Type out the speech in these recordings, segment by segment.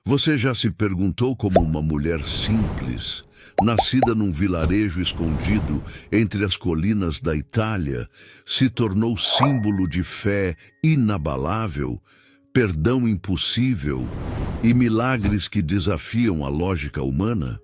Você já se perguntou como uma mulher simples, nascida num vilarejo escondido entre as colinas da Itália, se tornou símbolo de fé inabalável, perdão impossível e milagres que desafiam a lógica humana?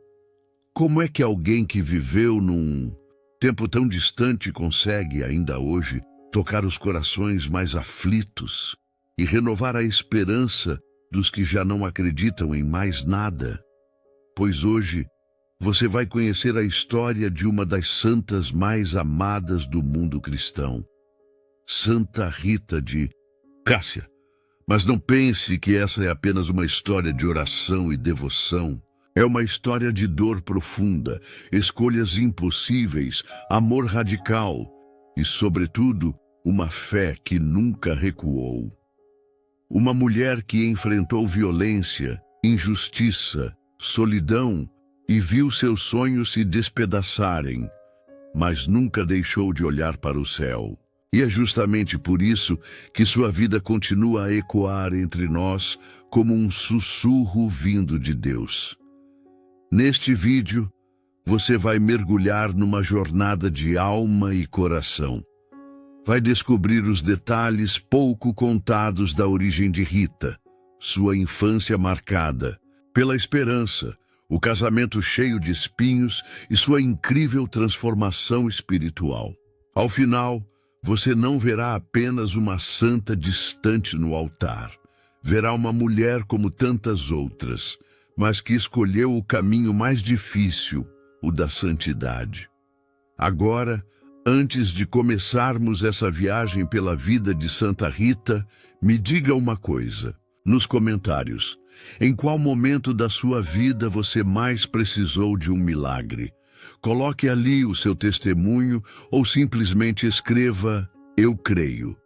Como é que alguém que viveu num tempo tão distante consegue, ainda hoje, tocar os corações mais aflitos e renovar a esperança dos que já não acreditam em mais nada? Pois hoje você vai conhecer a história de uma das santas mais amadas do mundo cristão, Santa Rita de Cássia. Mas não pense que essa é apenas uma história de oração e devoção. É uma história de dor profunda, escolhas impossíveis, amor radical e, sobretudo, uma fé que nunca recuou. Uma mulher que enfrentou violência, injustiça, solidão e viu seus sonhos se despedaçarem, mas nunca deixou de olhar para o céu. E é justamente por isso que sua vida continua a ecoar entre nós como um sussurro vindo de Deus. Neste vídeo, você vai mergulhar numa jornada de alma e coração. Vai descobrir os detalhes pouco contados da origem de Rita, sua infância marcada pela esperança, o casamento cheio de espinhos e sua incrível transformação espiritual. Ao final, você não verá apenas uma santa distante no altar. Verá uma mulher como tantas outras, mas que escolheu o caminho mais difícil, o da santidade. Agora, antes de começarmos essa viagem pela vida de Santa Rita, me diga uma coisa, nos comentários. Em qual momento da sua vida você mais precisou de um milagre? Coloque ali o seu testemunho ou simplesmente escreva "Eu creio".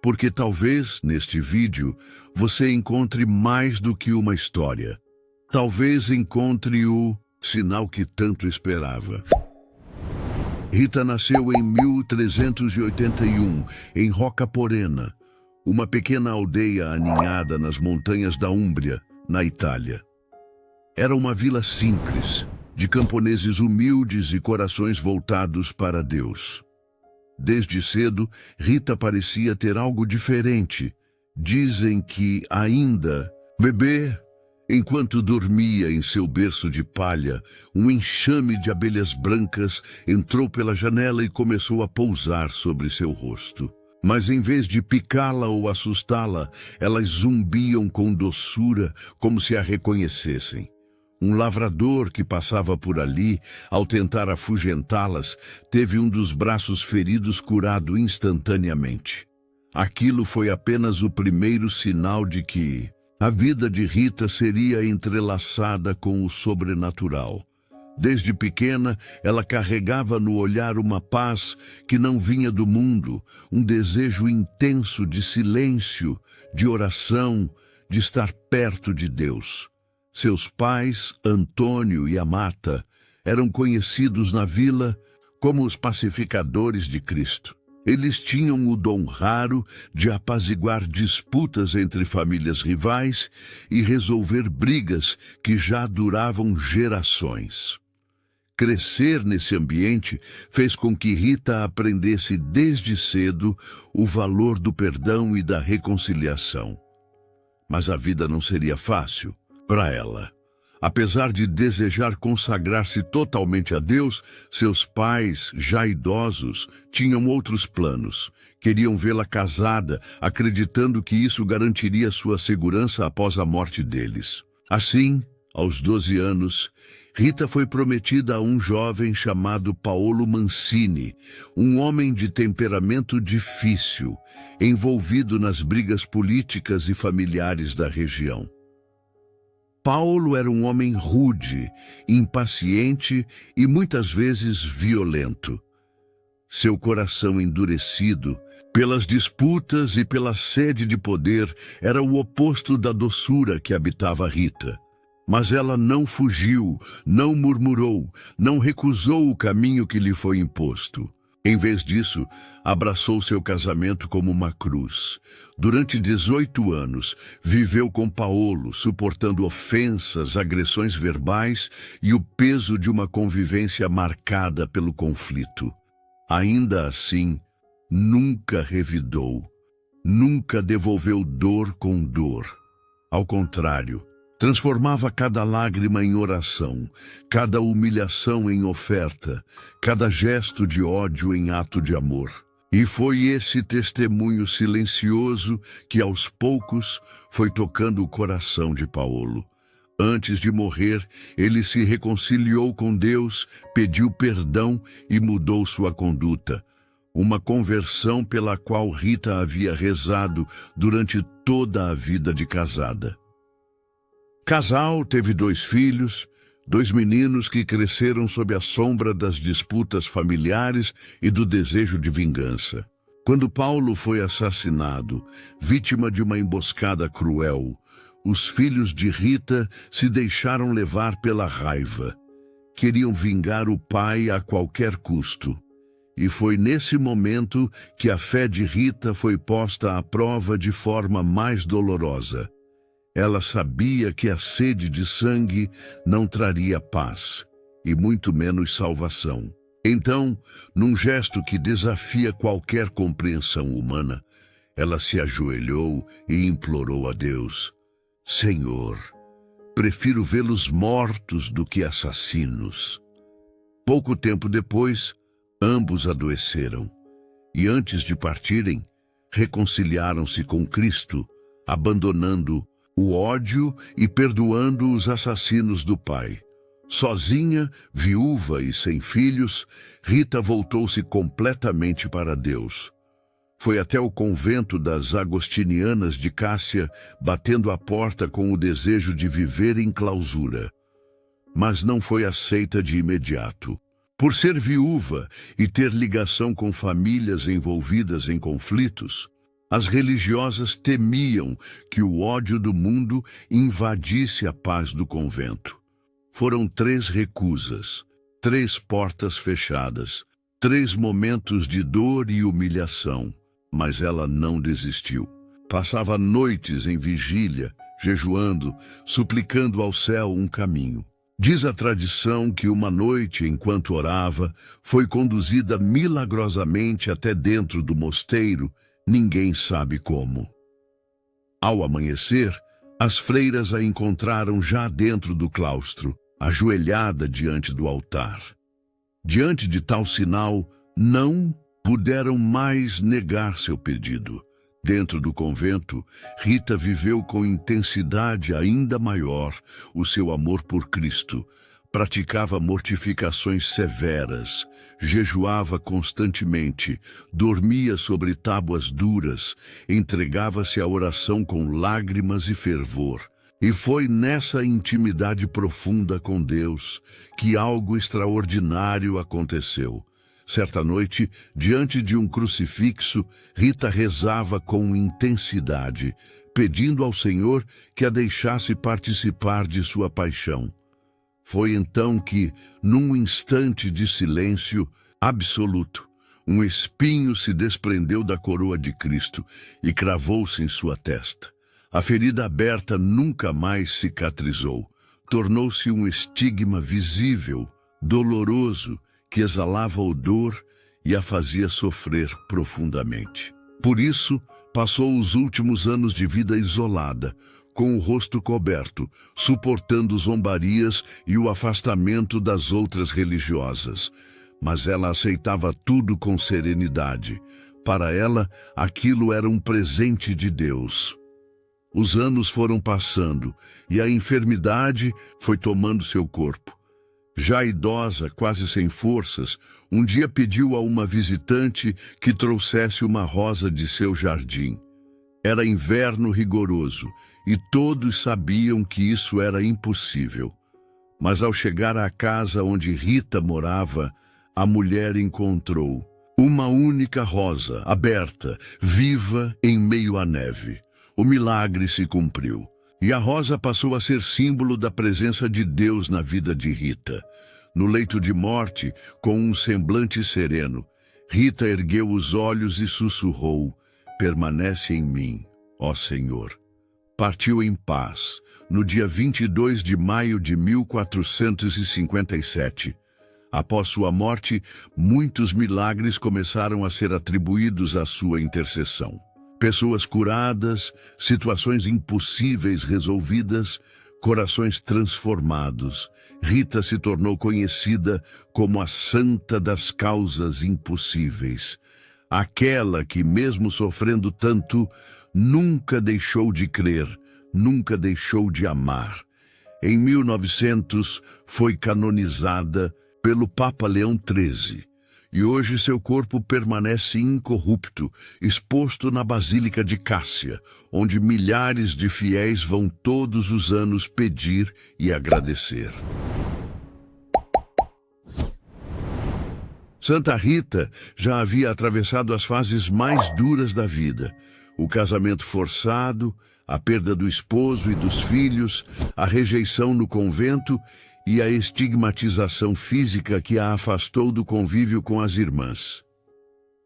Porque talvez, neste vídeo, você encontre mais do que uma história. Talvez encontre o sinal que tanto esperava. Rita nasceu em 1381, em Rocaporena, uma pequena aldeia aninhada nas montanhas da Úmbria, na Itália. Era uma vila simples, de camponeses humildes e corações voltados para Deus. Desde cedo, Rita parecia ter algo diferente. Dizem que ainda, bebê, enquanto dormia em seu berço de palha, um enxame de abelhas brancas entrou pela janela e começou a pousar sobre seu rosto. Mas em vez de picá-la ou assustá-la, elas zumbiam com doçura, como se a reconhecessem. Um lavrador que passava por ali, ao tentar afugentá-las, teve um dos braços feridos curado instantaneamente. Aquilo foi apenas o primeiro sinal de que a vida de Rita seria entrelaçada com o sobrenatural. Desde pequena, ela carregava no olhar uma paz que não vinha do mundo, um desejo intenso de silêncio, de oração, de estar perto de Deus. Seus pais, Antônio e Amata, eram conhecidos na vila como os pacificadores de Cristo. Eles tinham o dom raro de apaziguar disputas entre famílias rivais e resolver brigas que já duravam gerações. Crescer nesse ambiente fez com que Rita aprendesse desde cedo o valor do perdão e da reconciliação. Mas a vida não seria fácil para ela. Apesar de desejar consagrar-se totalmente a Deus, seus pais, já idosos, tinham outros planos. Queriam vê-la casada, acreditando que isso garantiria sua segurança após a morte deles. Assim, aos 12 anos, Rita foi prometida a um jovem chamado Paolo Mancini, um homem de temperamento difícil, envolvido nas brigas políticas e familiares da região. Paulo era um homem rude, impaciente e muitas vezes violento. Seu coração endurecido pelas disputas e pela sede de poder era o oposto da doçura que habitava Rita. Mas ela não fugiu, não murmurou, não recusou o caminho que lhe foi imposto. Em vez disso, abraçou seu casamento como uma cruz. Durante 18 anos, viveu com Paolo, suportando ofensas, agressões verbais e o peso de uma convivência marcada pelo conflito. Ainda assim, nunca revidou, nunca devolveu dor com dor. Ao contrário, transformava cada lágrima em oração, cada humilhação em oferta, cada gesto de ódio em ato de amor. E foi esse testemunho silencioso que, aos poucos, foi tocando o coração de Paolo. Antes de morrer, ele se reconciliou com Deus, pediu perdão e mudou sua conduta. Uma conversão pela qual Rita havia rezado durante toda a vida de casada. Casal teve 2 filhos, 2 meninos que cresceram sob a sombra das disputas familiares e do desejo de vingança. Quando Paulo foi assassinado, vítima de uma emboscada cruel, os filhos de Rita se deixaram levar pela raiva. Queriam vingar o pai a qualquer custo. E foi nesse momento que a fé de Rita foi posta à prova de forma mais dolorosa. Ela sabia que a sede de sangue não traria paz, e muito menos salvação. Então, num gesto que desafia qualquer compreensão humana, ela se ajoelhou e implorou a Deus: Senhor, prefiro vê-los mortos do que assassinos. Pouco tempo depois, ambos adoeceram, e antes de partirem, reconciliaram-se com Cristo, abandonando o ódio e perdoando os assassinos do pai. Sozinha, viúva e sem filhos, Rita voltou-se completamente para Deus. Foi até o convento das Agostinianas de Cássia, batendo a porta com o desejo de viver em clausura. Mas não foi aceita de imediato. Por ser viúva e ter ligação com famílias envolvidas em conflitos, as religiosas temiam que o ódio do mundo invadisse a paz do convento. Foram 3 recusas, 3 portas fechadas, 3 momentos de dor e humilhação, mas ela não desistiu. Passava noites em vigília, jejuando, suplicando ao céu um caminho. Diz a tradição que uma noite, enquanto orava, foi conduzida milagrosamente até dentro do mosteiro. Ninguém sabe como. Ao amanhecer, as freiras a encontraram já dentro do claustro, ajoelhada diante do altar. Diante de tal sinal, não puderam mais negar seu pedido. Dentro do convento, Rita viveu com intensidade ainda maior o seu amor por Cristo. Praticava mortificações severas, jejuava constantemente, dormia sobre tábuas duras, entregava-se à oração com lágrimas e fervor. E foi nessa intimidade profunda com Deus que algo extraordinário aconteceu. Certa noite, diante de um crucifixo, Rita rezava com intensidade, pedindo ao Senhor que a deixasse participar de sua paixão. Foi então que, num instante de silêncio absoluto, um espinho se desprendeu da coroa de Cristo e cravou-se em sua testa. A ferida aberta nunca mais cicatrizou. Tornou-se um estigma visível, doloroso, que exalava odor e a fazia sofrer profundamente. Por isso, passou os últimos anos de vida isolada, com o rosto coberto, suportando zombarias e o afastamento das outras religiosas. Mas ela aceitava tudo com serenidade. Para ela, aquilo era um presente de Deus. Os anos foram passando e a enfermidade foi tomando seu corpo. Já idosa, quase sem forças, um dia pediu a uma visitante que trouxesse uma rosa de seu jardim. Era inverno rigoroso e todos sabiam que isso era impossível. Mas ao chegar à casa onde Rita morava, a mulher encontrou uma única rosa, aberta, viva em meio à neve. O milagre se cumpriu. E a rosa passou a ser símbolo da presença de Deus na vida de Rita. No leito de morte, com um semblante sereno, Rita ergueu os olhos e sussurrou: permanece em mim, ó Senhor. Partiu em paz, no dia 22 de maio de 1457. Após sua morte, muitos milagres começaram a ser atribuídos à sua intercessão. Pessoas curadas, situações impossíveis resolvidas, corações transformados. Rita se tornou conhecida como a santa das causas impossíveis. Aquela que, mesmo sofrendo tanto, nunca deixou de crer, nunca deixou de amar. Em 1900, foi canonizada pelo Papa Leão XIII, e hoje seu corpo permanece incorrupto, exposto na Basílica de Cássia, onde milhares de fiéis vão todos os anos pedir e agradecer. Santa Rita já havia atravessado as fases mais duras da vida: o casamento forçado, a perda do esposo e dos filhos, a rejeição no convento e a estigmatização física que a afastou do convívio com as irmãs.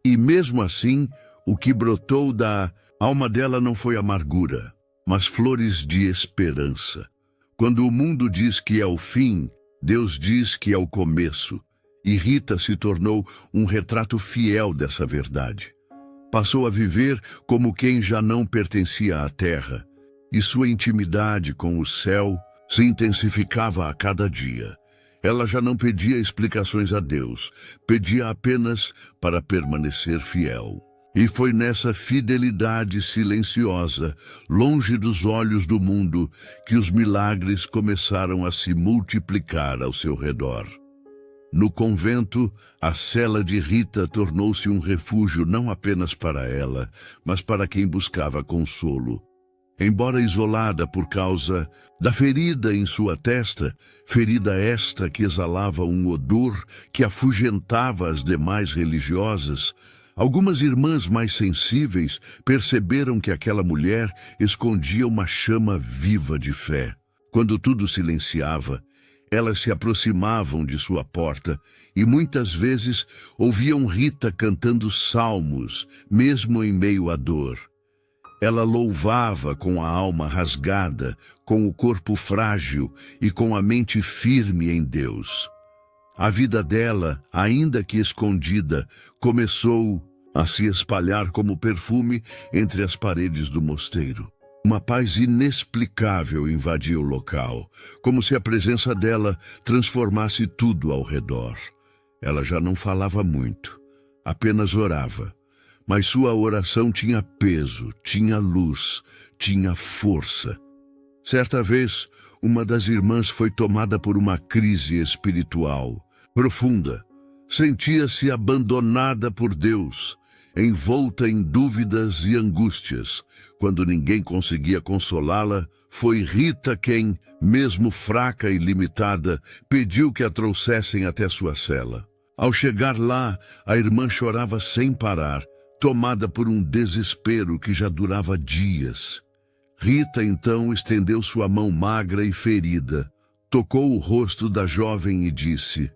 E mesmo assim, o que brotou da alma dela não foi amargura, mas flores de esperança. Quando o mundo diz que é o fim, Deus diz que é o começo. E Rita se tornou um retrato fiel dessa verdade. Passou a viver como quem já não pertencia à terra, e sua intimidade com o céu se intensificava a cada dia. Ela já não pedia explicações a Deus, pedia apenas para permanecer fiel. E foi nessa fidelidade silenciosa, longe dos olhos do mundo, que os milagres começaram a se multiplicar ao seu redor. No convento, a cela de Rita tornou-se um refúgio não apenas para ela, mas para quem buscava consolo. Embora isolada por causa da ferida em sua testa, ferida esta que exalava um odor que afugentava as demais religiosas, algumas irmãs mais sensíveis perceberam que aquela mulher escondia uma chama viva de fé. Quando tudo silenciava, elas se aproximavam de sua porta e muitas vezes ouviam Rita cantando salmos, mesmo em meio à dor. Ela louvava com a alma rasgada, com o corpo frágil e com a mente firme em Deus. A vida dela, ainda que escondida, começou a se espalhar como perfume entre as paredes do mosteiro. Uma paz inexplicável invadia o local, como se a presença dela transformasse tudo ao redor. Ela já não falava muito, apenas orava. Mas sua oração tinha peso, tinha luz, tinha força. Certa vez, uma das irmãs foi tomada por uma crise espiritual profunda. Sentia-se abandonada por Deus, envolta em dúvidas e angústias. Quando ninguém conseguia consolá-la, foi Rita quem, mesmo fraca e limitada, pediu que a trouxessem até sua cela. Ao chegar lá, a irmã chorava sem parar, tomada por um desespero que já durava dias. Rita então estendeu sua mão magra e ferida, tocou o rosto da jovem e disse: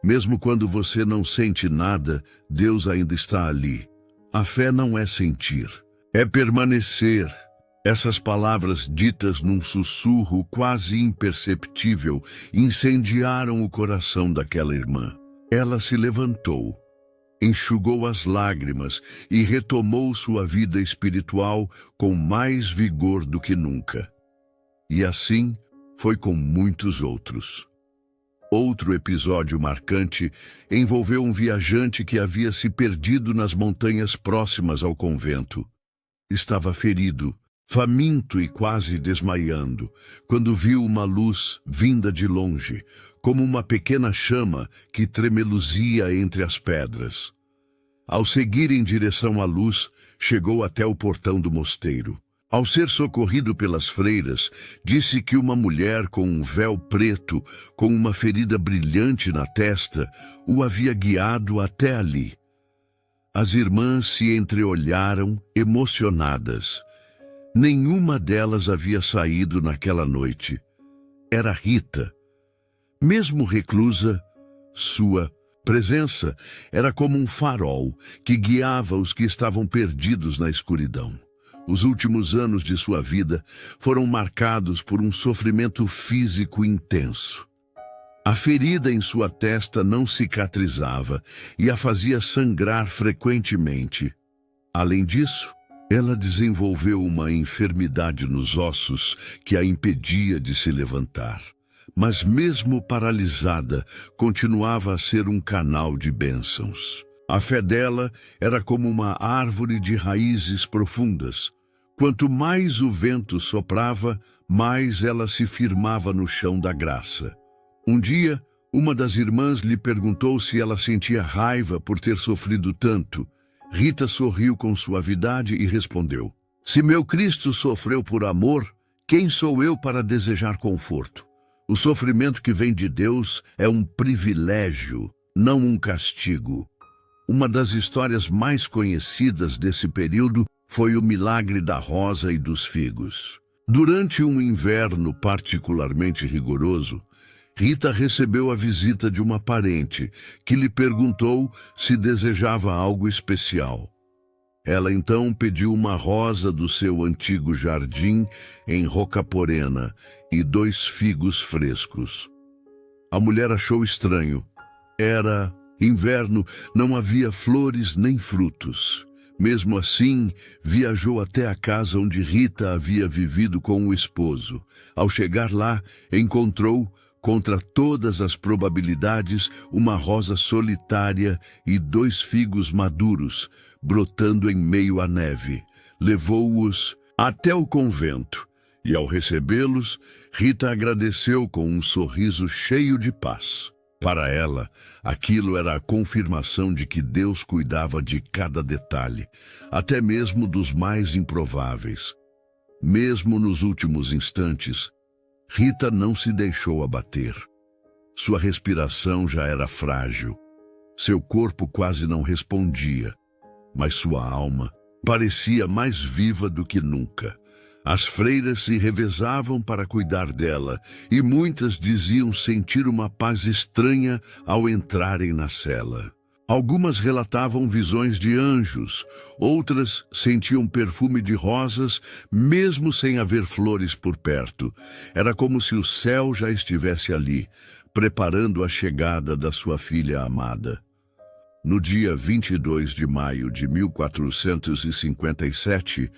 mesmo quando você não sente nada, Deus ainda está ali. A fé não é sentir, é permanecer. Essas palavras ditas num sussurro quase imperceptível incendiaram o coração daquela irmã. Ela se levantou, enxugou as lágrimas e retomou sua vida espiritual com mais vigor do que nunca. E assim foi com muitos outros. Outro episódio marcante envolveu um viajante que havia se perdido nas montanhas próximas ao convento. Estava ferido, faminto e quase desmaiando, quando viu uma luz vinda de longe, como uma pequena chama que tremeluzia entre as pedras. Ao seguir em direção à luz, chegou até o portão do mosteiro. Ao ser socorrido pelas freiras, disse que uma mulher com um véu preto, com uma ferida brilhante na testa, o havia guiado até ali. As irmãs se entreolharam, emocionadas. Nenhuma delas havia saído naquela noite. Era Rita. Mesmo reclusa, sua Presença era como um farol que guiava os que estavam perdidos na escuridão. Os últimos anos de sua vida foram marcados por um sofrimento físico intenso. A ferida em sua testa não cicatrizava e a fazia sangrar frequentemente. Além disso, ela desenvolveu uma enfermidade nos ossos que a impedia de se levantar. Mas mesmo paralisada, continuava a ser um canal de bênçãos. A fé dela era como uma árvore de raízes profundas. Quanto mais o vento soprava, mais ela se firmava no chão da graça. Um dia, uma das irmãs lhe perguntou se ela sentia raiva por ter sofrido tanto. Rita sorriu com suavidade e respondeu: "Se meu Cristo sofreu por amor, quem sou eu para desejar conforto? O sofrimento que vem de Deus é um privilégio, não um castigo." Uma das histórias mais conhecidas desse período foi o milagre da rosa e dos figos. Durante um inverno particularmente rigoroso, Rita recebeu a visita de uma parente que lhe perguntou se desejava algo especial. Ela então pediu uma rosa do seu antigo jardim em Rocaporena e 2 figos frescos. A mulher achou estranho. Era inverno, não havia flores nem frutos. Mesmo assim, viajou até a casa onde Rita havia vivido com o esposo. Ao chegar lá, encontrou, contra todas as probabilidades, uma rosa solitária e 2 figos maduros, brotando em meio à neve. Levou-os até o convento, e ao recebê-los, Rita agradeceu com um sorriso cheio de paz. Para ela, aquilo era a confirmação de que Deus cuidava de cada detalhe, até mesmo dos mais improváveis. Mesmo nos últimos instantes, Rita não se deixou abater. Sua respiração já era frágil. Seu corpo quase não respondia, mas sua alma parecia mais viva do que nunca. As freiras se revezavam para cuidar dela e muitas diziam sentir uma paz estranha ao entrarem na cela. Algumas relatavam visões de anjos, outras sentiam perfume de rosas, mesmo sem haver flores por perto. Era como se o céu já estivesse ali, preparando a chegada da sua filha amada. No dia 22 de maio de 1457,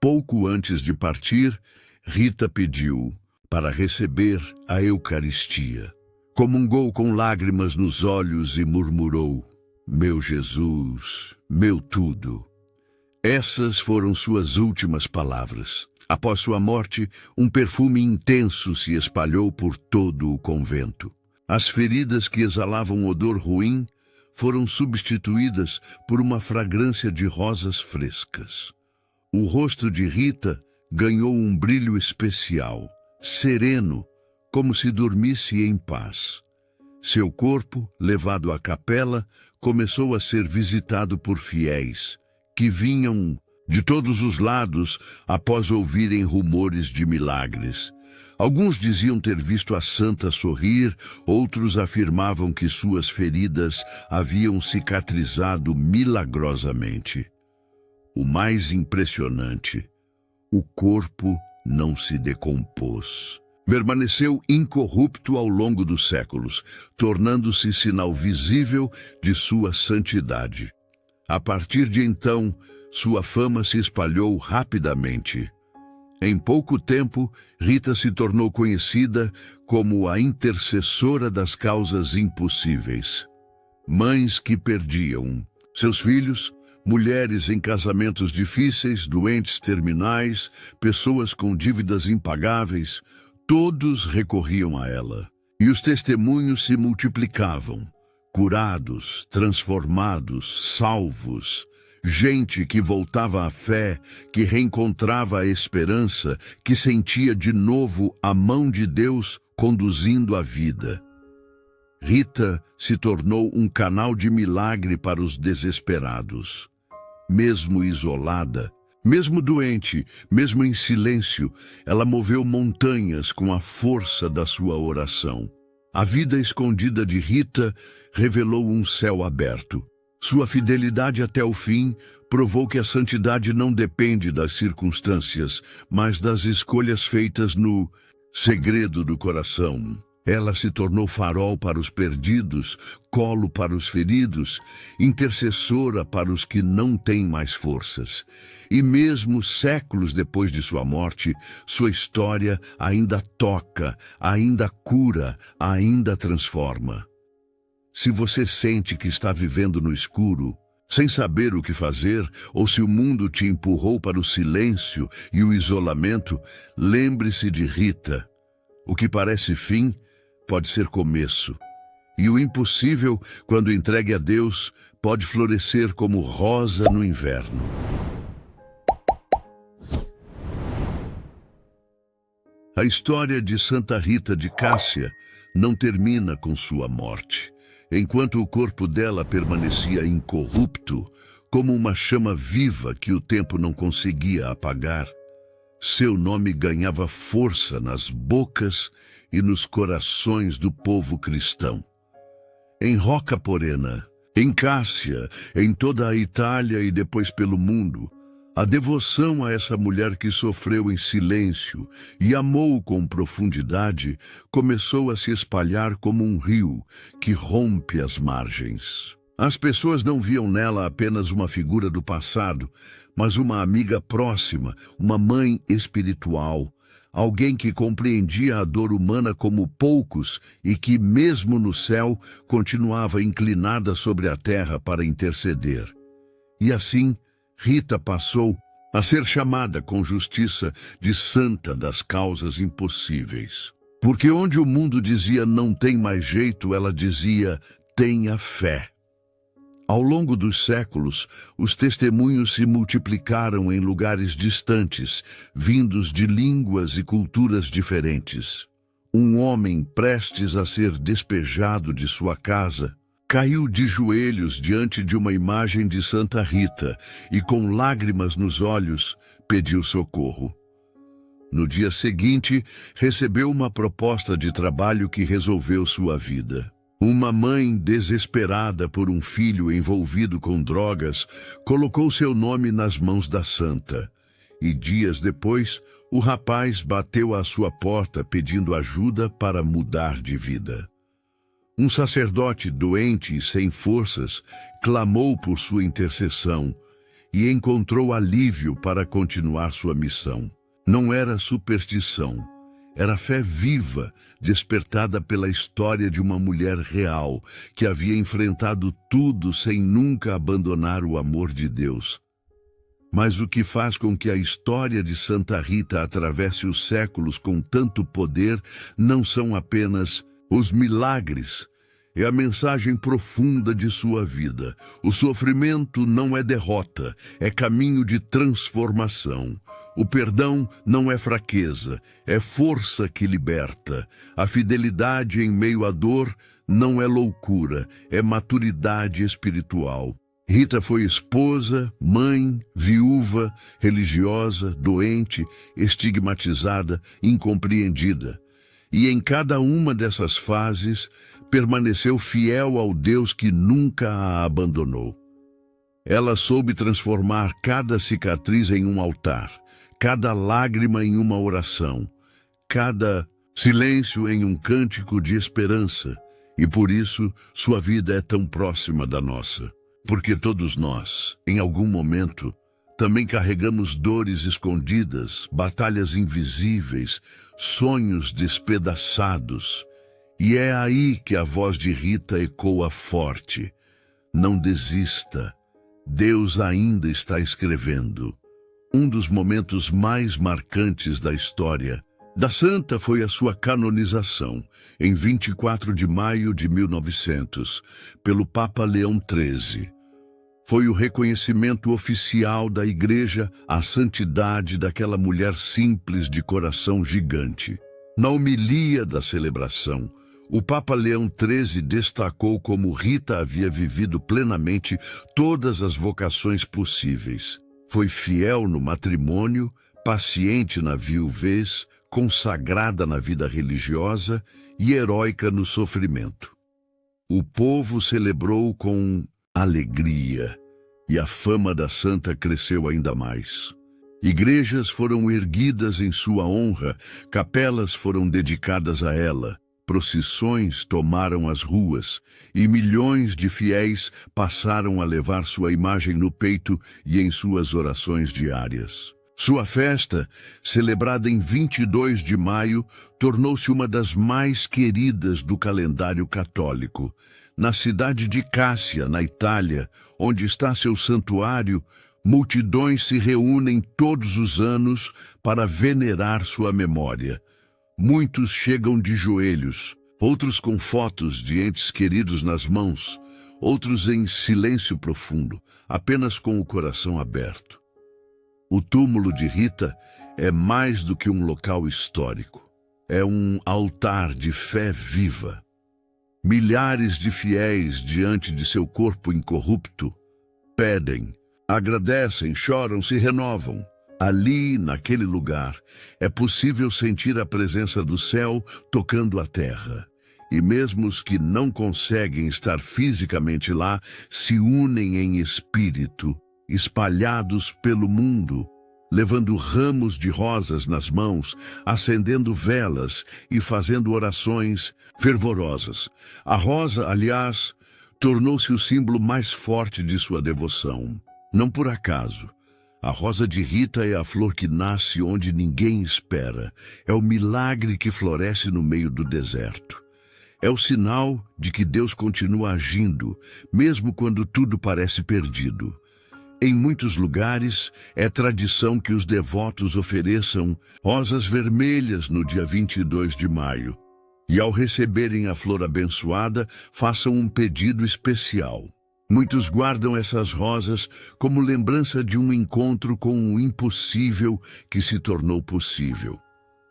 pouco antes de partir, Rita pediu para receber a Eucaristia. Comungou com lágrimas nos olhos e murmurou: "Meu Jesus, meu tudo." Essas foram suas últimas palavras. Após sua morte, um perfume intenso se espalhou por todo o convento. As feridas que exalavam odor ruim foram substituídas por uma fragrância de rosas frescas. O rosto de Rita ganhou um brilho especial, sereno, como se dormisse em paz. Seu corpo, levado à capela, começou a ser visitado por fiéis, que vinham de todos os lados após ouvirem rumores de milagres. Alguns diziam ter visto a santa sorrir, outros afirmavam que suas feridas haviam cicatrizado milagrosamente. O mais impressionante, o corpo não se decompôs. Permaneceu incorrupto ao longo dos séculos, tornando-se sinal visível de sua santidade. A partir de então, sua fama se espalhou rapidamente. Em pouco tempo, Rita se tornou conhecida como a intercessora das causas impossíveis. Mães que perdiam seus filhos, mulheres em casamentos difíceis, doentes terminais, pessoas com dívidas impagáveis, todos recorriam a ela. E os testemunhos se multiplicavam. Curados, transformados, salvos. Gente que voltava à fé, que reencontrava a esperança, que sentia de novo a mão de Deus conduzindo a vida. Rita se tornou um canal de milagre para os desesperados. Mesmo isolada, mesmo doente, mesmo em silêncio, ela moveu montanhas com a força da sua oração. A vida escondida de Rita revelou um céu aberto. Sua fidelidade até o fim provou que a santidade não depende das circunstâncias, mas das escolhas feitas no segredo do coração. Ela se tornou farol para os perdidos, colo para os feridos, intercessora para os que não têm mais forças. E mesmo séculos depois de sua morte, sua história ainda toca, ainda cura, ainda transforma. Se você sente que está vivendo no escuro, sem saber o que fazer, ou se o mundo te empurrou para o silêncio e o isolamento, lembre-se de Rita. O que parece fim pode ser começo, e o impossível, quando entregue a Deus, pode florescer como rosa no inverno. A história de Santa Rita de Cássia não termina com sua morte. Enquanto o corpo dela permanecia incorrupto, como uma chama viva que o tempo não conseguia apagar, seu nome ganhava força nas bocas e nos corações do povo cristão. Em Rocca Porena, em Cássia, em toda a Itália e depois pelo mundo, a devoção a essa mulher que sofreu em silêncio e amou com profundidade começou a se espalhar como um rio que rompe as margens. As pessoas não viam nela apenas uma figura do passado, mas uma amiga próxima, uma mãe espiritual, alguém que compreendia a dor humana como poucos e que, mesmo no céu, continuava inclinada sobre a terra para interceder. E assim, Rita passou a ser chamada com justiça de santa das causas impossíveis. Porque onde o mundo dizia não tem mais jeito, ela dizia tenha fé. Ao longo dos séculos, os testemunhos se multiplicaram em lugares distantes, vindos de línguas e culturas diferentes. Um homem prestes a ser despejado de sua casa caiu de joelhos diante de uma imagem de Santa Rita e, com lágrimas nos olhos, pediu socorro. No dia seguinte, recebeu uma proposta de trabalho que resolveu sua vida. Uma mãe desesperada por um filho envolvido com drogas colocou seu nome nas mãos da santa. E dias depois, o rapaz bateu à sua porta pedindo ajuda para mudar de vida. Um sacerdote doente e sem forças clamou por sua intercessão e encontrou alívio para continuar sua missão. Não era superstição, era fé viva, despertada pela história de uma mulher real que havia enfrentado tudo sem nunca abandonar o amor de Deus. Mas o que faz com que a história de Santa Rita atravesse os séculos com tanto poder não são apenas os milagres, é a mensagem profunda de sua vida. O sofrimento não é derrota, é caminho de transformação. O perdão não é fraqueza, é força que liberta. A fidelidade em meio à dor não é loucura, é maturidade espiritual. Rita foi esposa, mãe, viúva, religiosa, doente, estigmatizada, incompreendida. E em cada uma dessas fases, permaneceu fiel ao Deus que nunca a abandonou. Ela soube transformar cada cicatriz em um altar, cada lágrima em uma oração, cada silêncio em um cântico de esperança, e por isso sua vida é tão próxima da nossa. Porque todos nós, em algum momento, também carregamos dores escondidas, batalhas invisíveis, sonhos despedaçados. E é aí que a voz de Rita ecoa forte. Não desista, Deus ainda está escrevendo. Um dos momentos mais marcantes da história da santa foi a sua canonização, em 24 de maio de 1900, pelo Papa Leão XIII. Foi o reconhecimento oficial da Igreja à santidade daquela mulher simples de coração gigante. Na homilia da celebração, o Papa Leão XIII destacou como Rita havia vivido plenamente todas as vocações possíveis. Foi fiel no matrimônio, paciente na viuvez, consagrada na vida religiosa e heróica no sofrimento. O povo celebrou com alegria e a fama da santa cresceu ainda mais. Igrejas foram erguidas em sua honra, capelas foram dedicadas a ela, procissões tomaram as ruas e milhões de fiéis passaram a levar sua imagem no peito e em suas orações diárias. Sua festa, celebrada em 22 de maio, tornou-se uma das mais queridas do calendário católico. Na cidade de Cássia, na Itália, onde está seu santuário, multidões se reúnem todos os anos para venerar sua memória. Muitos chegam de joelhos, outros com fotos de entes queridos nas mãos, outros em silêncio profundo, apenas com o coração aberto. O túmulo de Rita é mais do que um local histórico. É um altar de fé viva. Milhares de fiéis diante de seu corpo incorrupto pedem, agradecem, choram, se renovam. Ali, naquele lugar, é possível sentir a presença do céu tocando a terra. E mesmo os que não conseguem estar fisicamente lá, se unem em espírito, espalhados pelo mundo, levando ramos de rosas nas mãos, acendendo velas e fazendo orações fervorosas. A rosa, aliás, tornou-se o símbolo mais forte de sua devoção. Não por acaso. A rosa de Rita é a flor que nasce onde ninguém espera. É o milagre que floresce no meio do deserto. É o sinal de que Deus continua agindo, mesmo quando tudo parece perdido. Em muitos lugares, é tradição que os devotos ofereçam rosas vermelhas no dia 22 de maio. E ao receberem a flor abençoada, façam um pedido especial. Muitos guardam essas rosas como lembrança de um encontro com o impossível que se tornou possível.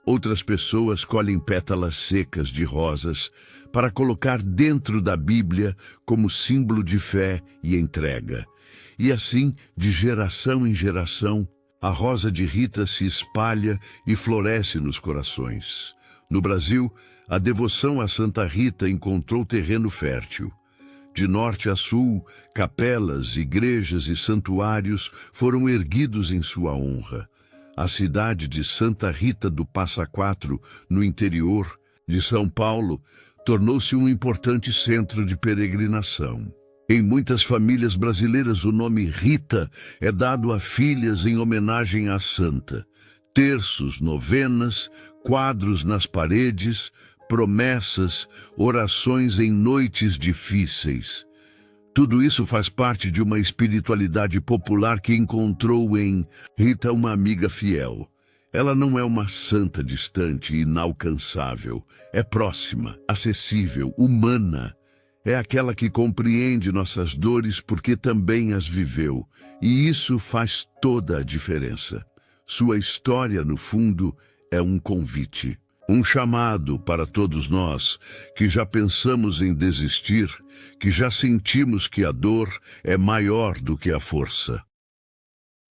Outras pessoas colhem pétalas secas de rosas para colocar dentro da Bíblia como símbolo de fé e entrega. E assim, de geração em geração, a rosa de Rita se espalha e floresce nos corações. No Brasil, a devoção a Santa Rita encontrou terreno fértil. De norte a sul, capelas, igrejas e santuários foram erguidos em sua honra. A cidade de Santa Rita do Passa Quatro, no interior de São Paulo, tornou-se um importante centro de peregrinação. Em muitas famílias brasileiras, o nome Rita é dado a filhas em homenagem à santa. Terços, novenas, quadros nas paredes, promessas, orações em noites difíceis. Tudo isso faz parte de uma espiritualidade popular que encontrou em Rita uma amiga fiel. Ela não é uma santa distante e inalcançável. É próxima, acessível, humana. É aquela que compreende nossas dores porque também as viveu. E isso faz toda a diferença. Sua história, no fundo, é um convite. Um chamado para todos nós que já pensamos em desistir, que já sentimos que a dor é maior do que a força.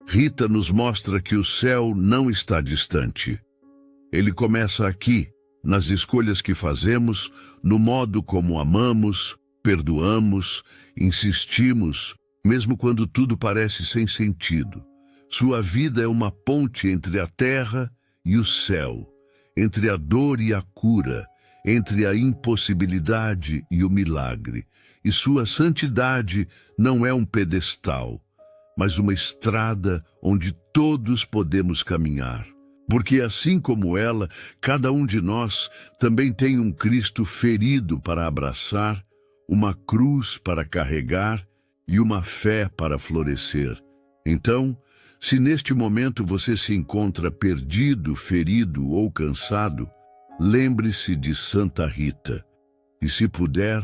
Rita nos mostra que o céu não está distante. Ele começa aqui, nas escolhas que fazemos, no modo como amamos, perdoamos, insistimos, mesmo quando tudo parece sem sentido. Sua vida é uma ponte entre a terra e o céu, entre a dor e a cura, entre a impossibilidade e o milagre. E sua santidade não é um pedestal, mas uma estrada onde todos podemos caminhar. Porque assim como ela, cada um de nós também tem um Cristo ferido para abraçar, uma cruz para carregar e uma fé para florescer. Então, se neste momento você se encontra perdido, ferido ou cansado, lembre-se de Santa Rita. E se puder,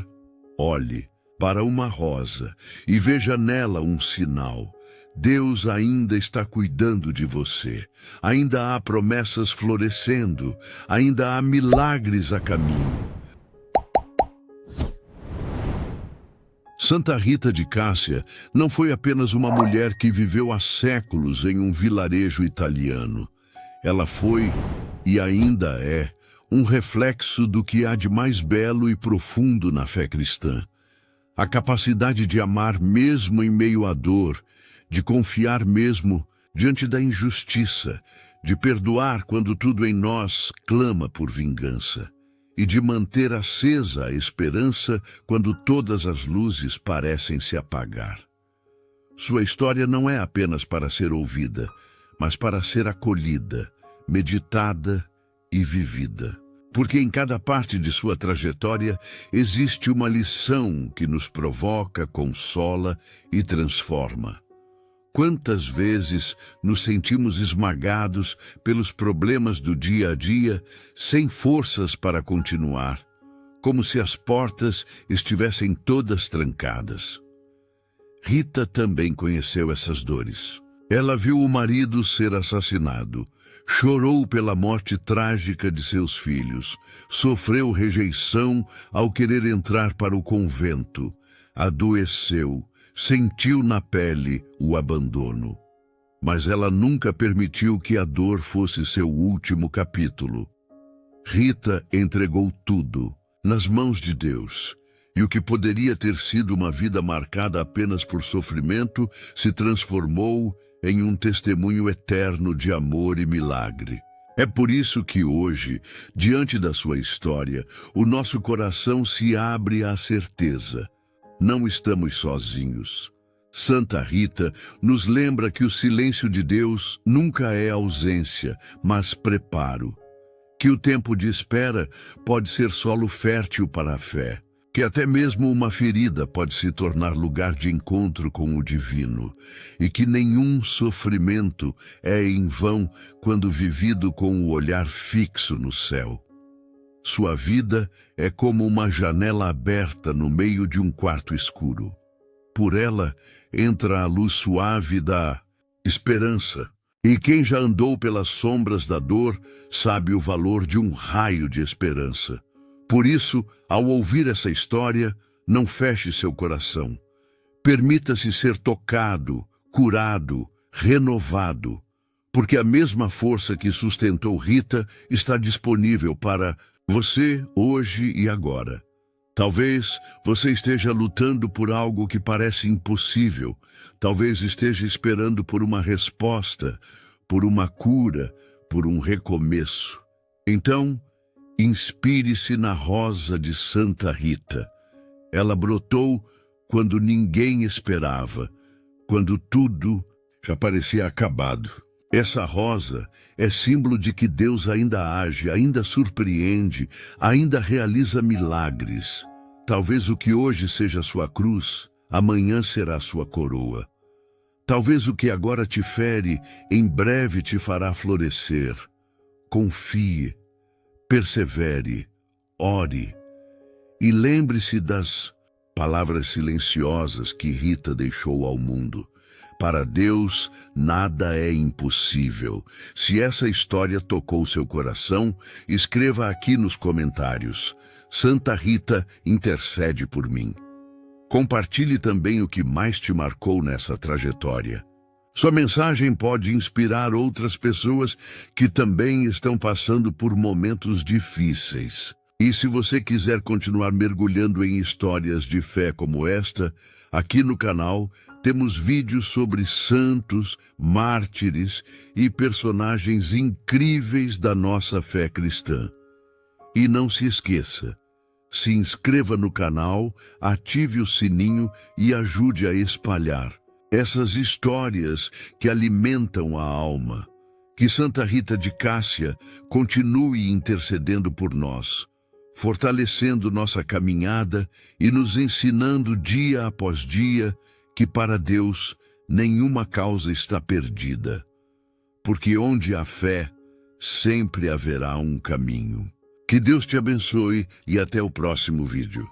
olhe para uma rosa e veja nela um sinal. Deus ainda está cuidando de você. Ainda há promessas florescendo. Ainda há milagres a caminho. Santa Rita de Cássia não foi apenas uma mulher que viveu há séculos em um vilarejo italiano. Ela foi, e ainda é, um reflexo do que há de mais belo e profundo na fé cristã. A capacidade de amar mesmo em meio à dor, de confiar mesmo diante da injustiça, de perdoar quando tudo em nós clama por vingança, e de manter acesa a esperança quando todas as luzes parecem se apagar. Sua história não é apenas para ser ouvida, mas para ser acolhida, meditada e vivida. Porque em cada parte de sua trajetória existe uma lição que nos provoca, consola e transforma. Quantas vezes nos sentimos esmagados pelos problemas do dia a dia, sem forças para continuar, como se as portas estivessem todas trancadas. Rita também conheceu essas dores. Ela viu o marido ser assassinado, chorou pela morte trágica de seus filhos, sofreu rejeição ao querer entrar para o convento, adoeceu, sentiu na pele o abandono. Mas ela nunca permitiu que a dor fosse seu último capítulo. Rita entregou tudo nas mãos de Deus, e o que poderia ter sido uma vida marcada apenas por sofrimento se transformou em um testemunho eterno de amor e milagre. É por isso que hoje, diante da sua história, o nosso coração se abre à certeza. Não estamos sozinhos. Santa Rita nos lembra que o silêncio de Deus nunca é ausência, mas preparo. Que o tempo de espera pode ser solo fértil para a fé. Que até mesmo uma ferida pode se tornar lugar de encontro com o divino, e que nenhum sofrimento é em vão quando vivido com o olhar fixo no céu. Sua vida é como uma janela aberta no meio de um quarto escuro. Por ela entra a luz suave da esperança, e quem já andou pelas sombras da dor sabe o valor de um raio de esperança. Por isso, ao ouvir essa história, não feche seu coração. Permita-se ser tocado, curado, renovado, porque a mesma força que sustentou Rita está disponível para você hoje e agora. Talvez você esteja lutando por algo que parece impossível. Talvez esteja esperando por uma resposta, por uma cura, por um recomeço. Então, inspire-se na rosa de Santa Rita. Ela brotou quando ninguém esperava, quando tudo já parecia acabado. Essa rosa é símbolo de que Deus ainda age, ainda surpreende, ainda realiza milagres. Talvez o que hoje seja sua cruz, amanhã será sua coroa. Talvez o que agora te fere, em breve te fará florescer. Confie. Persevere, ore e lembre-se das palavras silenciosas que Rita deixou ao mundo. Para Deus, nada é impossível. Se essa história tocou seu coração, escreva aqui nos comentários. Santa Rita intercede por mim. Compartilhe também o que mais te marcou nessa trajetória. Sua mensagem pode inspirar outras pessoas que também estão passando por momentos difíceis. E se você quiser continuar mergulhando em histórias de fé como esta, aqui no canal temos vídeos sobre santos, mártires e personagens incríveis da nossa fé cristã. E não se esqueça, se inscreva no canal, ative o sininho e ajude a espalhar essas histórias que alimentam a alma. Que Santa Rita de Cássia continue intercedendo por nós, fortalecendo nossa caminhada e nos ensinando dia após dia que para Deus nenhuma causa está perdida, porque onde há fé, sempre haverá um caminho. Que Deus te abençoe e até o próximo vídeo.